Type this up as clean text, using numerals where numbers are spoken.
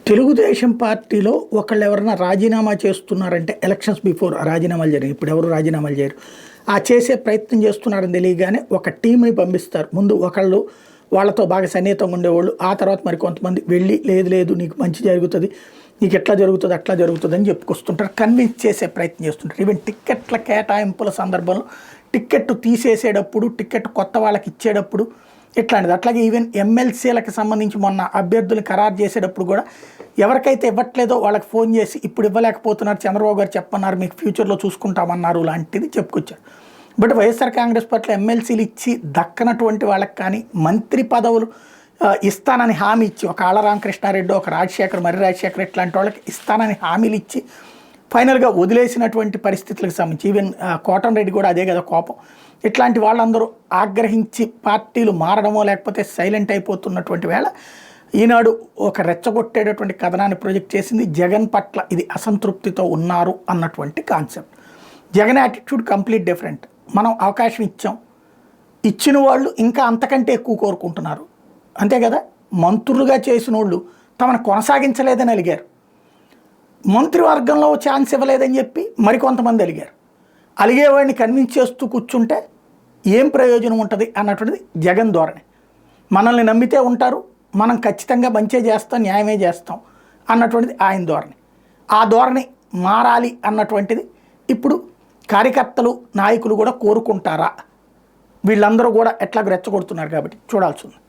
తెలుగుదేశం పార్టీలో ఒకళ్ళు ఎవరైనా రాజీనామా చేస్తున్నారంటే ఎలక్షన్స్ బిఫోర్ రాజీనామాలు జరిగాయి. ఇప్పుడు ఎవరు రాజీనామాలు చేయరు. ఆ చేసే ప్రయత్నం చేస్తున్నారని తెలియగానే ఒక టీంని పంపిస్తారు. ముందు ఒకళ్ళు వాళ్ళతో బాగా సన్నిహితంగా ఉండేవాళ్ళు, ఆ తర్వాత మరి కొంతమంది వెళ్ళి లేదు లేదు నీకు మంచి జరుగుతుంది, నీకు ఎట్లా జరుగుతుంది అట్లా జరుగుతుంది అని చెప్పుకొస్తుంటారు. కన్విన్స్ చేసే ప్రయత్నం చేస్తుంటారు. ఈవెన్ టిక్కెట్ల కేటాయింపుల సందర్భంలో టిక్కెట్ తీసేసేటప్పుడు, టిక్కెట్ కొత్త వాళ్ళకి ఇచ్చేటప్పుడు ఇట్లాంటిది. అట్లాగే ఈవెన్ ఎమ్మెల్సీలకు సంబంధించి మొన్న అభ్యర్థులు ఖరారు చేసేటప్పుడు కూడా ఎవరికైతే ఇవ్వట్లేదో వాళ్ళకి ఫోన్ చేసి ఇప్పుడు ఇవ్వలేకపోతున్నారు, చంద్రబాబు గారు చెప్పన్నారు, మీకు ఫ్యూచర్లో చూసుకుంటామన్నారు లాంటిది చెప్పుకొచ్చారు. బట్ వైఎస్ఆర్ కాంగ్రెస్ పార్టీలో ఎమ్మెల్సీలు ఇచ్చి దక్కనటువంటి వాళ్ళకి కానీ మంత్రి పదవులు ఇస్తానని హామీ ఇచ్చి, ఒక ఆళ్ల రామకృష్ణారెడ్డి, ఒక రాజశేఖర్, మర్రి రాజశేఖర్ ఇట్లాంటి వాళ్ళకి ఇస్తానని హామీలు ఇచ్చి ఫైనల్గా వదిలేసినటువంటి పరిస్థితులకు సంబంధించి ఈవెన్ కోటంరెడ్డి కూడా అదే కదా కోపం. ఇట్లాంటి వాళ్ళందరూ ఆగ్రహించి పార్టీలు మారడమో లేకపోతే సైలెంట్ అయిపోతున్నటువంటి వేళ ఈనాడు ఒక రెచ్చగొట్టేటటువంటి కథనాన్ని ప్రొజెక్ట్ చేసింది. జగన్ పట్ల ఇది అసంతృప్తితో ఉన్నారు అన్నటువంటి concept. Jagan attitude complete different. మనం అవకాశం ఇచ్చాం, ఇచ్చిన వాళ్ళు ఇంకా అంతకంటే ఎక్కువ కోరుకుంటున్నారు. అంతే కదా, మంత్రులుగా చేసిన వాళ్ళు తమను కొనసాగించలేదని అలిగారు, మంత్రివర్గంలో ఛాన్స్ ఇవ్వలేదని చెప్పి మరికొంతమంది అలిగారు. అలిగేవాడిని కన్విన్స్ చేస్తూ కూర్చుంటే ఏం ప్రయోజనం ఉంటుంది అన్నటువంటిది జగన్ ధోరణి. మనల్ని నమ్మితే ఉంటారు, మనం ఖచ్చితంగా మంచే చేస్తాం, న్యాయమే చేస్తాం అన్నటువంటిది ఆయన ధోరణి. ఆ ధోరణి మారాలి అన్నటువంటిది ఇప్పుడు కార్యకర్తలు, నాయకులు కూడా కోరుకుంటారా? వీళ్ళందరూ కూడా ఎట్లా రెచ్చగొడుతున్నారు కాబట్టి చూడాల్సి ఉంది.